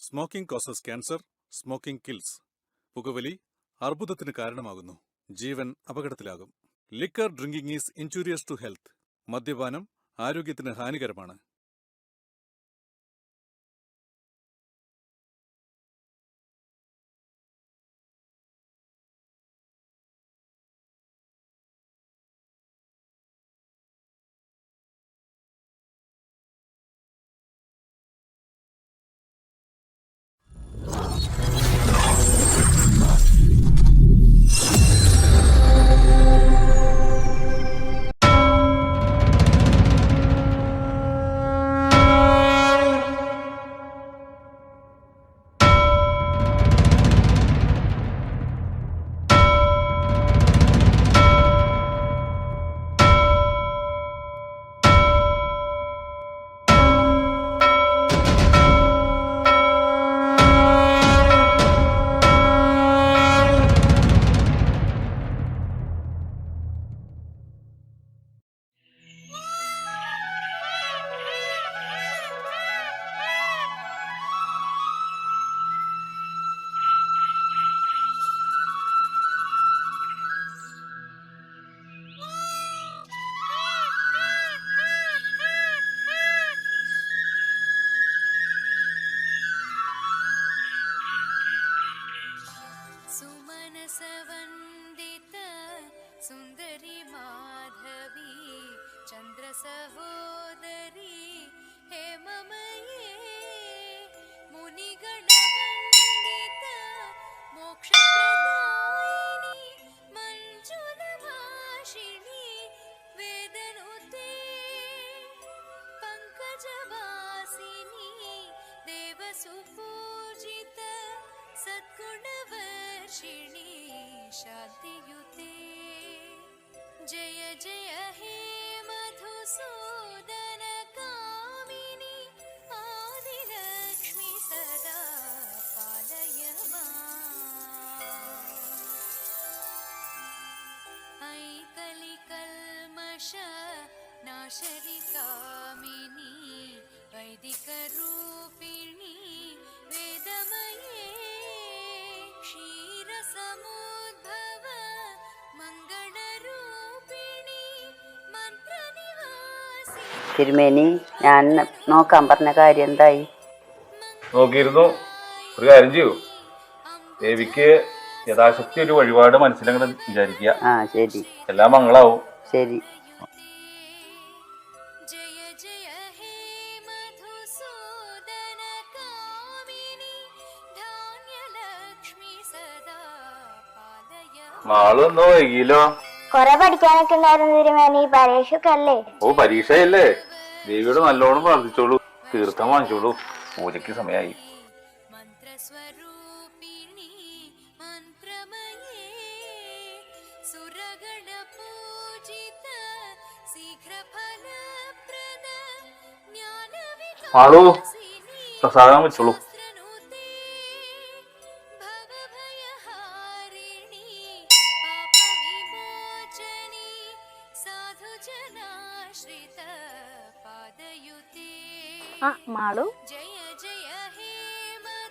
Smoking causes cancer, smoking kills. പുകവലി അർബുദത്തിന് കാരണമാകുന്നു, ജീവൻ അപകടത്തിലാകും. Liquor drinking is injurious to health. മദ്യപാനം ആരോഗ്യത്തിന് ഹാനികരമാണ്. सुंदरी माधवी चंद्र सहोदरी हेममये मुनिगणवंदित मोक्षप्रदायिनी मंजुलभाषिणी वेदनुते पंकजवासिनी देवसुपूजित सद्गुणवर्षिणी शान्तियुते जय जय हे मधुसूदन कामिनी आदिलक्ष्मी सदा पालय ऐ कलिकल्मष नाशरि कामिनी वैदिकरूपिणी वेदमये क्षीरसमुद्भव मंगलरूपिणी मंत्रनिवासी. തിരുമേനി, ഞാൻ നോക്കാൻ പറഞ്ഞ കാര്യം എന്തായി? നോക്കിയിരുന്നു. ഒരു കാര്യം ചെയ്യൂ, ദേവിക്ക് യഥാശക്തി ഒരു വഴിപാട് മനസ്സിലങ്ങനെ വിചാരിക്കുക. ശരി, എല്ലാം മംഗളാവും. ശരി. മാളൊന്നോ വൈകിയല്ലോ. കൊറേ പഠിക്കാനൊക്കെ ഉണ്ടായിരുന്നു തിരുമേനി. പരീക്ഷക്കല്ലേ? ഓ, പരീക്ഷയല്ലേ. ദേവിയോട് നല്ലോണം പ്രാർത്ഥിച്ചോളൂ, തീർത്ഥം വാങ്ങിച്ചോളൂ. പൂജയ്ക്ക് സമയമായി. മാളു, പ്രസാദം വെച്ചോളൂ. മാളു,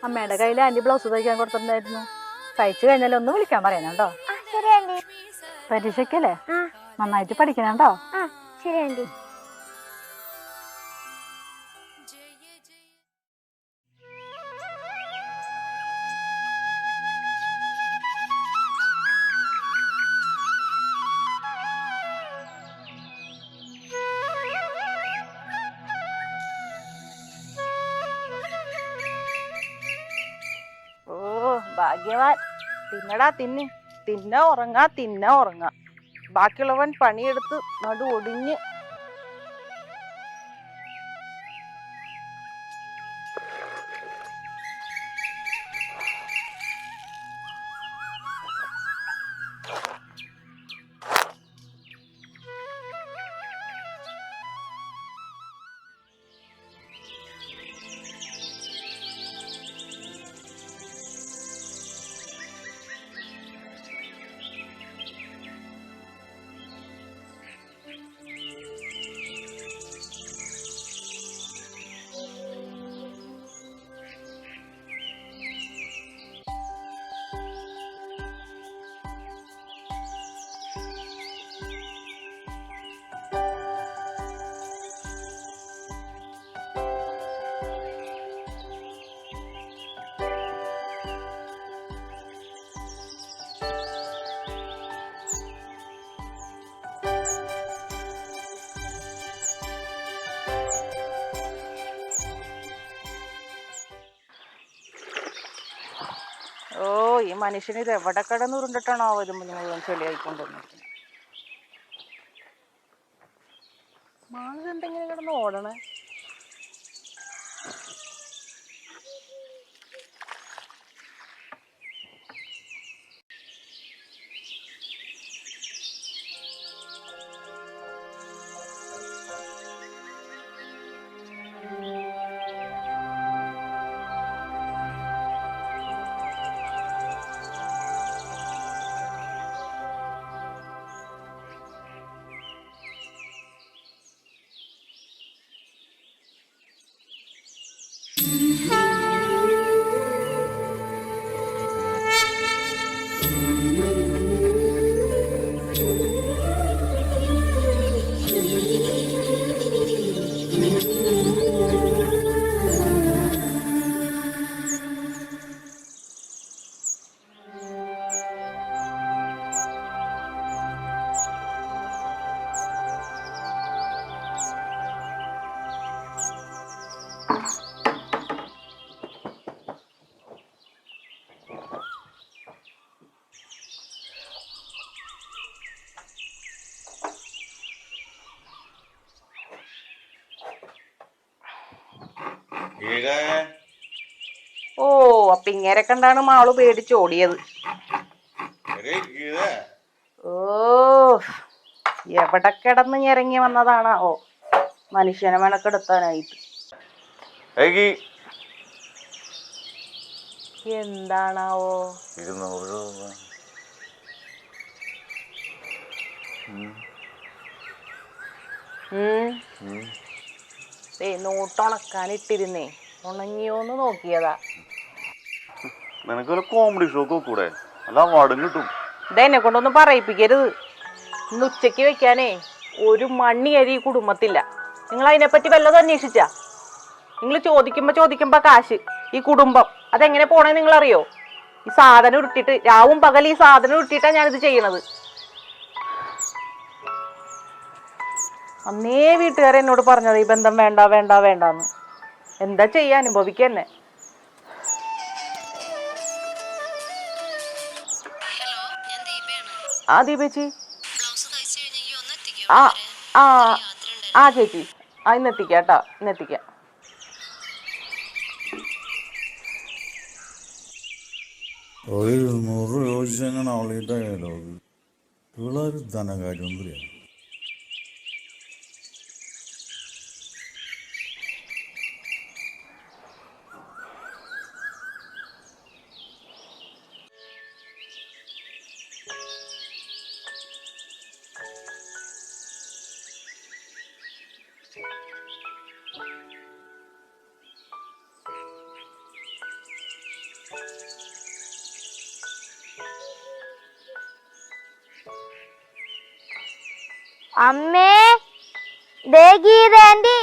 അമ്മയുടെ കയ്യിൽ ആന്റി ബ്ലൗസ് തയ്ക്കാൻ കൊടുത്തിട്ടുണ്ടായിരുന്നു. തയ്ച്ചു കഴിഞ്ഞാൽ ഒന്ന് വിളിക്കാൻ പറയാനുണ്ടോ? പരീക്ഷയ്ക്കല്ലേ, നന്നായിട്ട് പഠിക്കണോ? ശരി ആന്റി. ഭാഗ്യവാൻ. തിന്നടാ തിന്ന്, തിന്ന ഉറങ്ങാ. ബാക്കിയുള്ളവൻ പണിയെടുത്ത് നടു ഒടിഞ്ഞ്. ഓ ഈ മനുഷ്യന് ഇത് എവിടെ കിടന്ന് ഉരുണ്ടിട്ടാണോ വരുമ്പോൾ മുഴുവൻ ചെളിയായിക്കൊണ്ടുവന്നിരിക്കുന്നത്. മാള് എന്തെങ്കിലും കിടന്ന് ഓടണേ. ഓ അപ്പൊ ഇങ്ങനെ കണ്ടാണ് മാള് പേടിച്ച് ഓടിയത്. ഓ എവിടെ കിടന്ന് ഇറങ്ങി വന്നതാണാവോ മനുഷ്യനെ മെനക്കെടുത്താനായിട്ട്. എന്താണാവോ? 200 നോട്ടുണക്കാനിട്ടിരുന്നേ, ഉണങ്ങിയോന്ന് നോക്കിയതാ. നിനക്ക് കോമഡി ഷോ കൂടെ അല്ല അവാർഡും കിട്ടും. ഇതെന്നെ കൊണ്ടൊന്നും പറയിപ്പിക്കരുത്. ഇന്ന് ഉച്ചയ്ക്ക് വെക്കാനേ ഒരു മണി അരി കുടുംബത്തില്ല. നിങ്ങൾ അതിനെപ്പറ്റി വല്ലതും അന്വേഷിച്ചാ? നിങ്ങൾ ചോദിക്കുമ്പോ കാശ്, ഈ കുടുംബം അതെങ്ങനെ പോണേ നിങ്ങൾ അറിയോ? ഈ സാധനം ഉരുട്ടിട്ട് രാവും പകൽ ഈ സാധനം ഉരുട്ടിട്ടാ ഞാനിത് ചെയ്യണത്. അന്നേ വീട്ടുകാരെ എന്നോട് പറഞ്ഞത് ഈ ബന്ധം വേണ്ട വേണ്ട വേണ്ടാന്ന്. എന്താ ചെയ്യാ, അനുഭവിക്കന്നെ. ആ ദീപേച്ചി, ആ ആ ആ ചേച്ചി, ആ ഇന്നെത്തിക്കാം കേട്ടോ, ഇന്നെത്തിക്കാം. ഒരു 100 ചോദിച്ചാൽ അവളുടെ ഡയലോഗ് ഇവളൊരു ധനകാര്യമന്ത്രിയാണ്. അമ്മേ, ദേ ഗീത ആന്റി.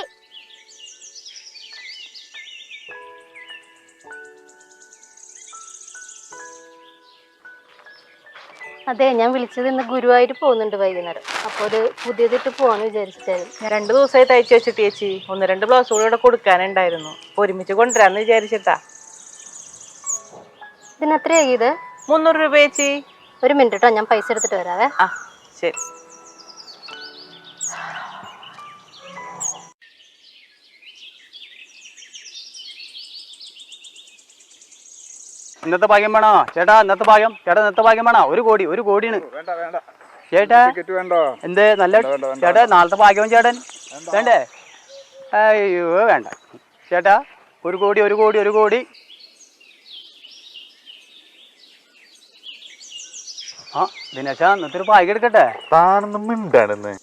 അതെ, ഞാൻ വിളിച്ചത് ഇന്ന് ഗുരുവായൂർ പോകുന്നുണ്ട് വൈകുന്നേരം. അപ്പോൾ ഒരു പുതിയതിട്ട് പോവാന്ന് വിചാരിച്ചായിരുന്നു. ഞാൻ 2 ദിവസമായി തയ്ച്ചു വെച്ചിട്ട് ചേച്ചി. 1-2 ബ്ലൗസുകൾ ഇവിടെ കൊടുക്കാനുണ്ടായിരുന്നു. ഒരുമിച്ച് കൊണ്ടുവരാന്ന് വിചാരിച്ചിട്ടാ. ഇതിന് എത്രയായി? ഇത് 300 രൂപ ചേച്ചി. ഒരു മിനിറ്റ് കേട്ടോ, ഞാൻ പൈസ എടുത്തിട്ട് വരാവേ. ആ ശരി. ഇന്നത്തെ ഭാഗ്യം വേണോ ചേട്ടാ? ഇന്നത്തെ ഭാഗ്യം ചേട്ടാ, ഇന്നത്തെ ഭാഗ്യം വേണോ? 1 കോടി, 1 കോടിയാണ് ചേട്ടാ. എന്ത് നല്ല ചേട്ടാ, നാളത്തെ ഭാഗ്യം ചേട്ടൻ വേണ്ടേ? അയ്യോ വേണ്ട ചേട്ടാ, 1 കോടി, 1 കോടി, 1 കോടി. ആ ദിനേശ, ഇന്നത്തെ ഒരു ഭാഗ്യം എടുക്കട്ടെ. താനൊന്നും മിണ്ടാണെന്ന്.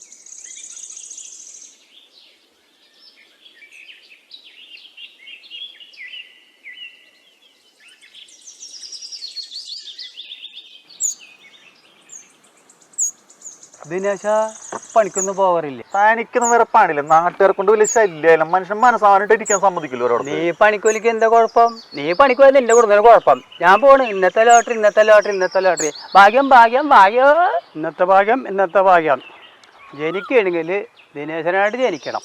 ദിനേശ പണിക്കൊന്നും പോകാറില്ലേ? തനിക്കൊന്നും വേറെ പണിയില്ല. നാട്ടുകാരെ കൊണ്ട് വലിയ ശല്യമില്ല. മനുഷ്യൻ മനസ്സാവാനായിട്ട് ഇരിക്കാൻ സമ്മതിക്കില്ല. നീ പണിക്കൊലിക്ക് എന്താ കുഴപ്പം? നീ പണിക്കോല്ല എന്റെ കൊടുക്കുന്ന കുഴപ്പം. ഞാൻ പോണ്. ഇന്നത്തെ ലോട്ടറി, ഇന്നത്തെ ലോട്ടറി, ഇന്നത്തെ ലോട്ടറി. ഭാഗ്യം ഭാഗ്യം ഭാഗ്യം. ഇന്നത്തെ ഭാഗ്യം, ഇന്നത്തെ ഭാഗ്യം. ജനിക്കുകയാണെങ്കിൽ ദിനേശനായിട്ട് ജനിക്കണം.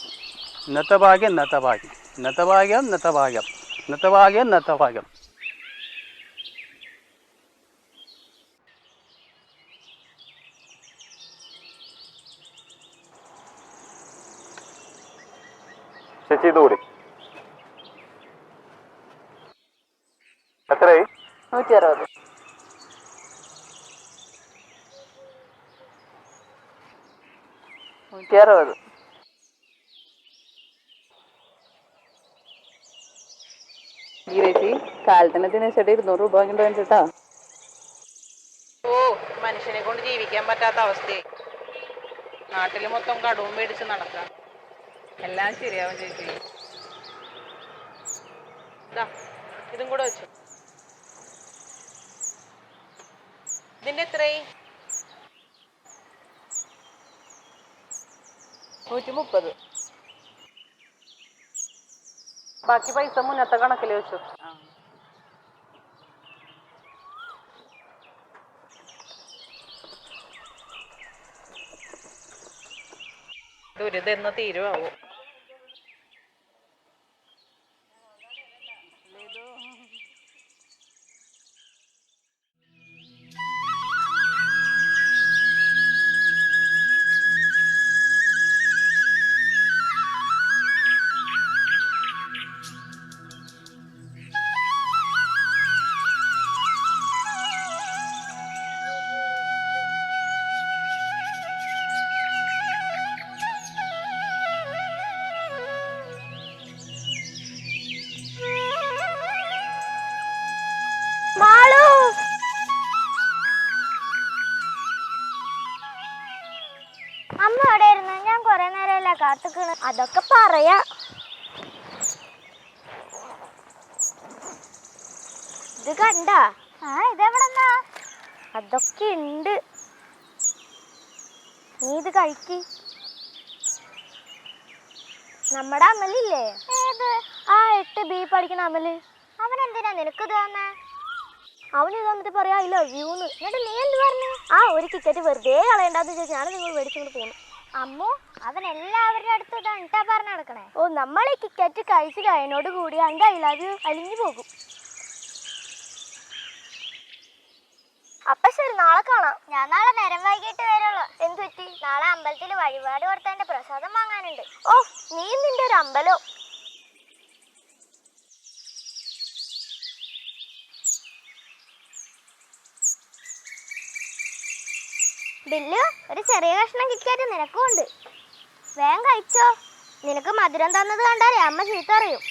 ഇന്നത്തെ ഭാഗ്യം, ഇന്നത്തെ ഭാഗ്യം, ഇന്നത്തെ ഭാഗ്യം, ഇന്നത്തെ ഭാഗ്യം, ഇന്നത്തെ ഭാഗ്യം, ഇന്നത്തെ ഭാഗ്യം. എത്രയായി? 160. ചേച്ചി കാലത്തിന് ദിനേശേട്ടാ 200 രൂപ വാങ്ങിട്ട് വേണ്ടിട്ടാ. ഓ, മനുഷ്യനെ കൊണ്ട് ജീവിക്കാൻ പറ്റാത്ത അവസ്ഥയെ. നാട്ടിൽ മൊത്തം കടവും മേടിച്ച് നടക്കാം. എല്ലാം ശരിയാവും ചേച്ചി. ദാ, ഇതും കൂടെ വെച്ചു. ഇതിന്റെ എത്രയായി? 130. ബാക്കി പൈസ മുന്നത്തെ കണക്കിൽ വെച്ചു. ദുരിതെന്ന് തീരുവാവോ? അമ്മ എവിടെയായിരുന്നു? ഞാൻ കൊറേ നേരമല്ല കാത്തുക്കണ്. അതൊക്കെ പറയാ. ഇത് കണ്ട? ഇതെവിടെന്നാ? അതൊക്കെ ഉണ്ട്. നീ ഇത് കഴിക്ക്. നമ്മുടെ അമലില്ലേ? ഏത്? ആ 8B പഠിക്കണ അമല്. അവനെന്തിനാ നിനക്കിത് തന്നെ? അവന് ഇത് വന്നിട്ട് പറയാ I love you ന്ന്. എന്നിട്ട് നീ എന്ത് പറഞ്ഞു? ഒരു ടിക്കറ്റ് വെറുതെ കളയണ്ടെന്ന് ചോദിച്ചാൽ ഞാൻ നിങ്ങൾ മേടിച്ചുകൊണ്ട് പോകുന്നു. അമ്മു, അവൻ എല്ലാവരുടെ അടുത്ത് ഇതാ പറഞ്ഞു നടക്കണേ. നമ്മൾ ഈ ടിക്കറ്റ് കഴിച്ച് കഴിഞ്ഞോട് കൂടി അവൻ്റെ I love you അലിഞ്ഞു പോകും. അപ്പൊ ശരി, നാളെ കാണാം. ഞാൻ നാളെ നേരം വൈകിട്ട് വരുള്ളൂ. എന്ത് പറ്റി? നാളെ അമ്പലത്തിൽ വഴിപാട് കൊടുത്തതിന്റെ പ്രസാദം വാങ്ങാനുണ്ട്. നീ നിന്റെ ഒരു അമ്പലോ. ബില്ലു, ഒരു ചെറിയ കഷ്ണം കിക്കാറ്റ് നിനക്കും ഉണ്ട്. വേഗം കഴിച്ചോ. നിനക്ക് മധുരം തന്നത് കണ്ടാലേ അമ്മ ചീത്ത അറിയും.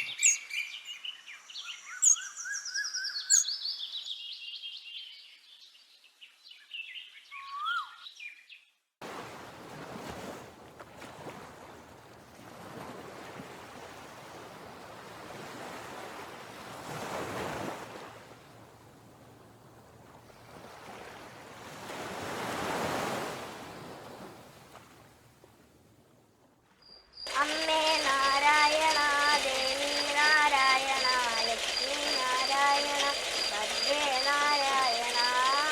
അമ്മേ നാരായണ, ദേവി നാരായണ, ലക്ഷ്മി നാരായണ, ഭദ്രേ നാരായണ.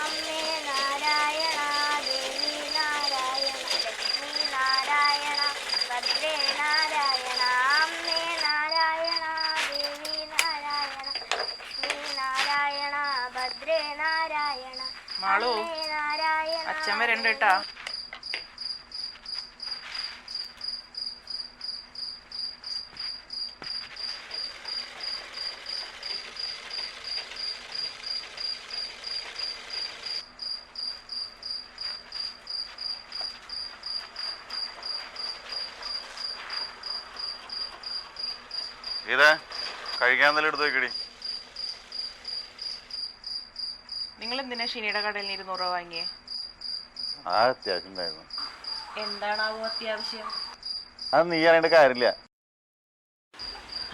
അമ്മേ നാരായണ, ദേവി നാരായണ, ലക്ഷ്മി നാരായണ, ഭദ്രേ നാരായണ. അമ്മേ നാരായണ, ദേവി നാരായണ, ലക്ഷ്മി നാരായണ, ഭദ്രേ നാരായണ. മാളു, അമ്മേ നാരായണ. അച്ഛൻ വരണ്ട കേട്ടാ. ഇതേ കഴിക്കാൻ നല്ല എടുത്ത് വെക്കടി. നിങ്ങൾ എന്തിനാ ഷിനിയുടെ കടയിൽ നിന്ന് 200 രൂപ വാങ്ങിയേ? അത്യാവശ്യം ഉണ്ടായിരുന്നു. എന്താണാവോ അത്യാവശ്യം? അത് നീ അറിയേണ്ട കാര്യമില്ല.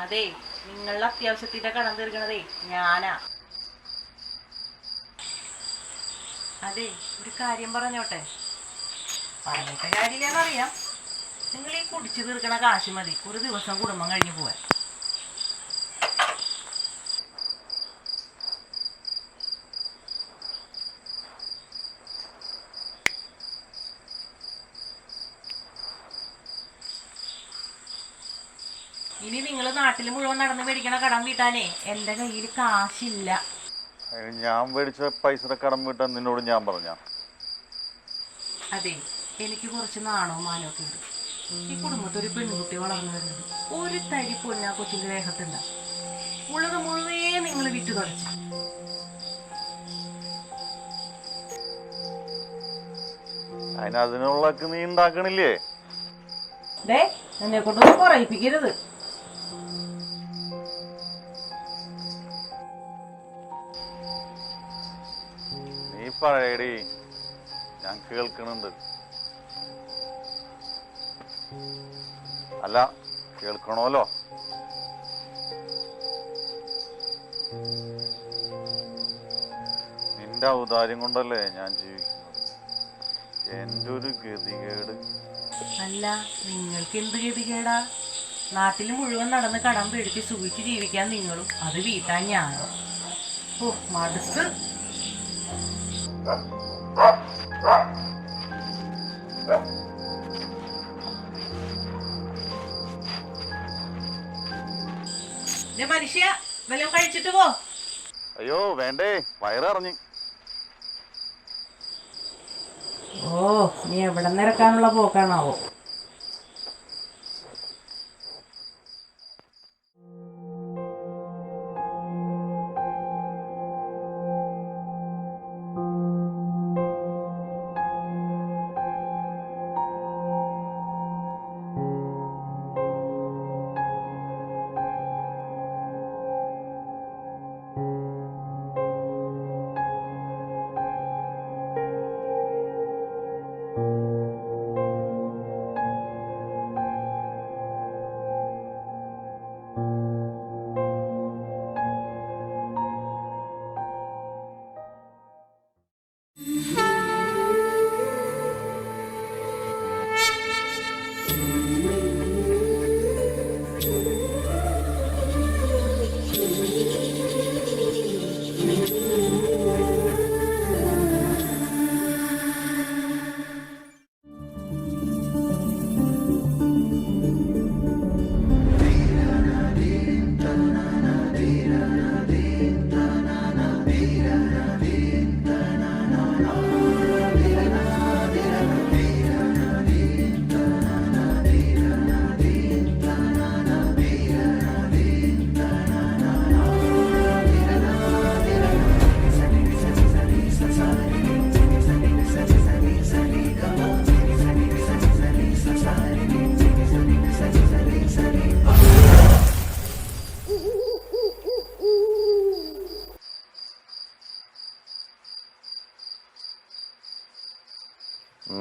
അതെ, നിങ്ങളുടെ അത്യാവശ്യത്തിന്റെ കടം തീർക്കണതേ ഞാനാ. അതെ, ഒരു കാര്യം പറഞ്ഞോട്ടെ. പറഞ്ഞിട്ട് കാര്യമില്ലെന്നറിയാം. നിങ്ങൾ ഈ കുടിച്ചു തീർക്കണ കാശ് മതി ഒരു ദിവസം കുടുംബം കഴിഞ്ഞു പോവാൻ. ഇനി നിങ്ങൾ നാട്ടിൽ മുഴുവൻ നടന്ന് മേടിക്കണ കടം വീട്ടാനേ എൻ്റെ കയ്യിൽ കാശില്ല. ഞാൻ മേടിച്ച പൈസ കടം വീട്ടാൻ നിന്നോട് ഞാൻ പറഞ്ഞ. അതെ, എനിക്ക് കുറച്ച് നാണവും മാനമൊക്കെ ഉണ്ട്. ഈ കുടുംബത്തിൽ ഒരു പെൺകുട്ടി വളർന്നു വരുന്നത് ഒരു തരി പൊന്നാ കൊച്ചിന്റെ ദേഹത്തുണ്ട. ഉള്ളത് മുഴുവേ നിങ്ങൾ വിറ്റു തുടച്ചു. അതിനുള്ളൊക്കെ നീ ഉണ്ടാക്കണില്ലേ? എന്നെ കൊണ്ടൊന്നും പറയിപ്പിക്കരുത്. നീ പറയടി, ഞാൻ കേൾക്കണുണ്ട്. അല്ല, കേൾക്കണമല്ലോ. നിന്റെ ഔദാര്യം കൊണ്ടല്ലേ ഞാൻ ജീവിക്കുന്നത്. എൻ്റെ ഒരു ഗതികേട്. അല്ല, നിങ്ങൾക്ക് എന്ത് ഗതികേടാ? നാട്ടിൽ മുഴുവൻ നടന്ന് കടം പേടിച്ച് സുഖിച്ച് ജീവിക്കാൻ നിങ്ങളും, അത് വീട്ടാൻ ഞാനോ? ഓ, മടുത്ത്. മനുഷ്യ വല്ലതും കഴിച്ചിട്ട് പോ. അയ്യോ വേണ്ടേ, വയറിറങ്ങി. ഓ, നീ എവിടെ നിരക്കാനുള്ള പോക്കാണാവോ?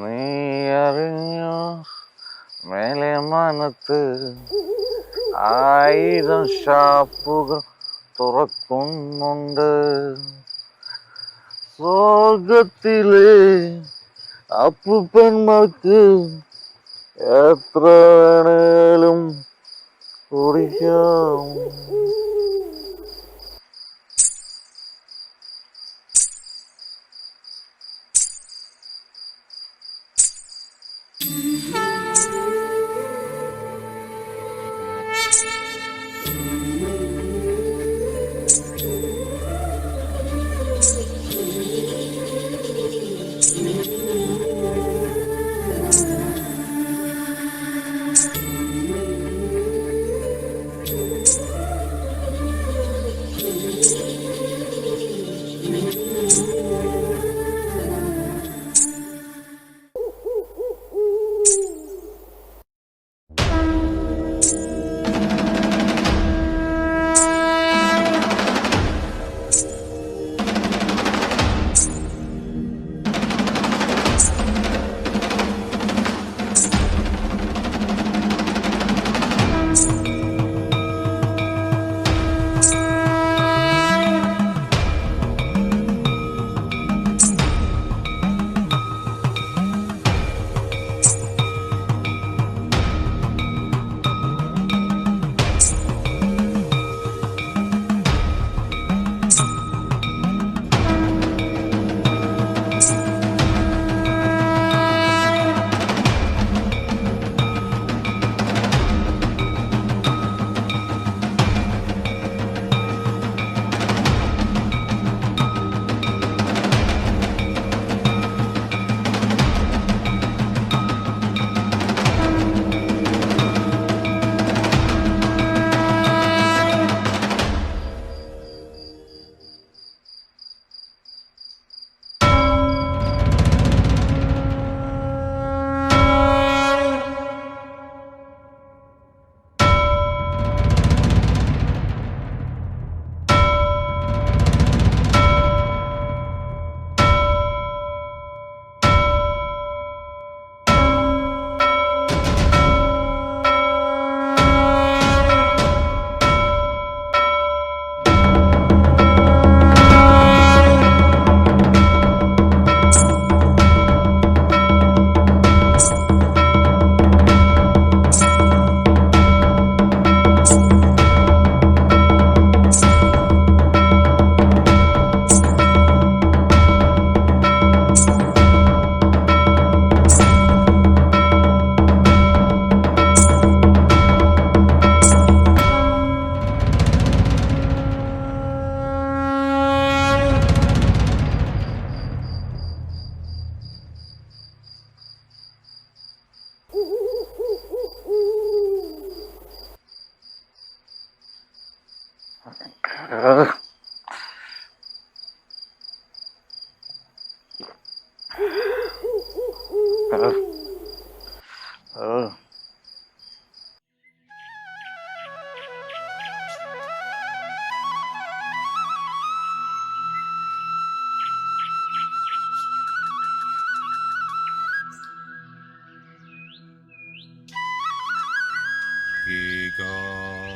നീ അറിഞ്ഞോ മേലെ മനത്ത് 1000 ഷാപ്പുകൾ തുറക്കുന്നുണ്ട്. സ്വർഗത്തിലെ അപ്പൂപ്പന്മാർക്ക് എത്ര വേണേലും കുടിക്കാം.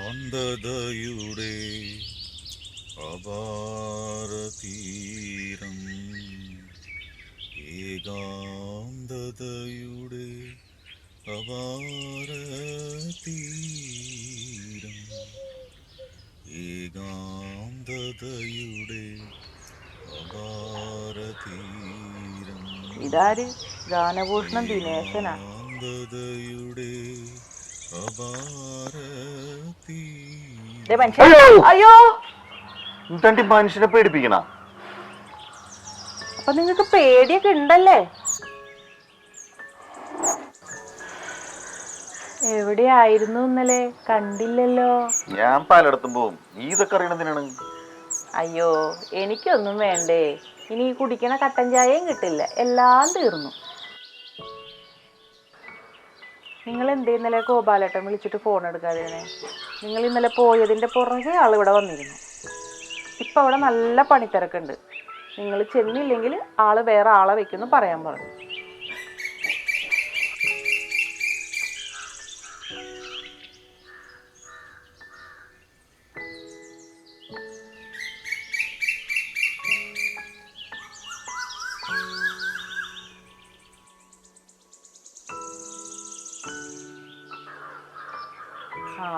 ഏകാന്തതയുടെ അപാരതീരം, ഏകാന്തതയുടെ അപാരതീരം, ഏകാന്തതയുടെ അപാരതീരം. ഇതാര്? ഗാനഭൂഷണം ദിനേശനാ. ഏകാന്തതയുടെ ദേ മനുഷ്യൻ. അയ്യോ, തണ്ടി മനുഷ്യനെ പേടിപ്പിക്കണ. അപ്പൊ നിങ്ങക്ക് പേടിയൊക്കെ ഉണ്ടല്ലേ? എവിടെയായിരുന്നു ഇന്നലെ? കണ്ടില്ലല്ലോ. ഞാൻ പലയിടത്തും പോവും. നീ ഇതൊക്കെ അറിയണതിനാണ്. അയ്യോ, എനിക്കൊന്നും വേണ്ടേ. ഇനി ഈ കുടിക്കണ കട്ടൻ ചായയും കിട്ടില്ല, എല്ലാം തീർന്നു. നിങ്ങൾ എന്തേ ഇന്നലെ ഗോപാലേട്ടൻ വിളിച്ചിട്ട് ഫോൺ എടുക്കാതെ? നിങ്ങൾ ഇന്നലെ പോയതിൻ്റെ പുറകെ ആളിവിടെ വന്നിരുന്നു. ഇപ്പം അവിടെ നല്ല പണിത്തിരക്കുണ്ട്. നിങ്ങൾ ചെന്നില്ലെങ്കിൽ ആള് വേറെ ആളെ വെക്കുമെന്ന് പറയാൻ പറഞ്ഞു.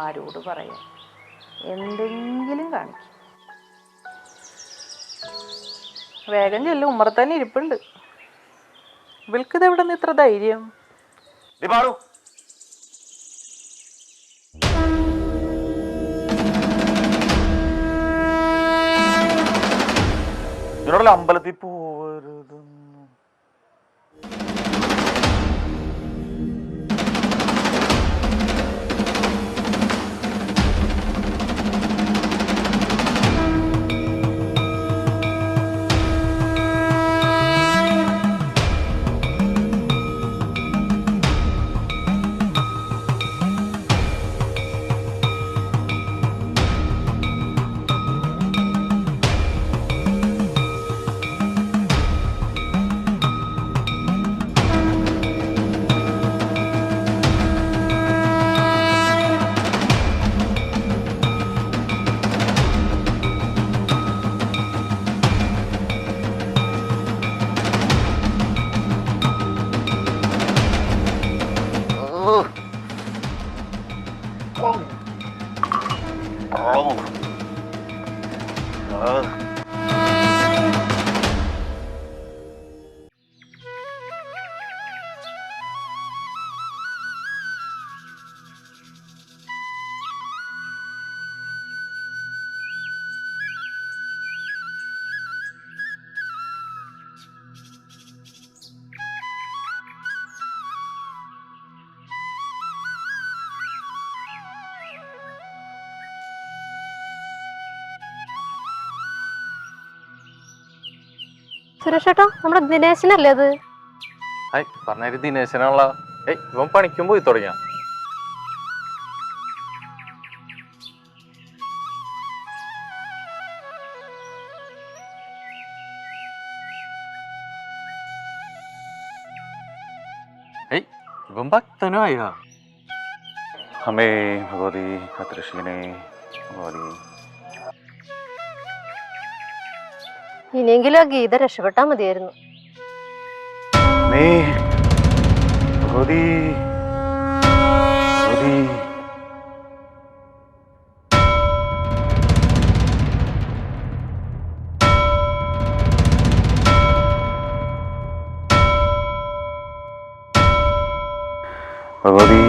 ആരോട് പറയാം? എന്തെങ്കിലും കാണിക്കും. വേഗം ചെല്ലും, ഉമ്മറത്തന്നെ ഇരിപ്പുണ്ട്. ഇവൾക്കിത് എവിടെ നിന്ന് ഇത്ര ധൈര്യം? ഇതിനോടല്ല അമ്പലത്തിൽ പോവരുത്. സുരേഷ് ചേട്ടാ, നമ്മുടെ ദിനേശനല്ലേ അത്? പറഞ്ഞ ദിനേശനാണല്ലോ. ഇവൻ പണിക്കും പോയി തുടങ്ങിയ. ഇവൻ ഭക്തനായ. അമ്മേ ഭഗവതി അത്രശീനെ ഭഗവതി. ഇനിയെങ്കിലും ആ ഗീത രക്ഷപ്പെട്ടാ മതിയായിരുന്നു. ഭഗവതി ഭഗവതി. ഭഗവതി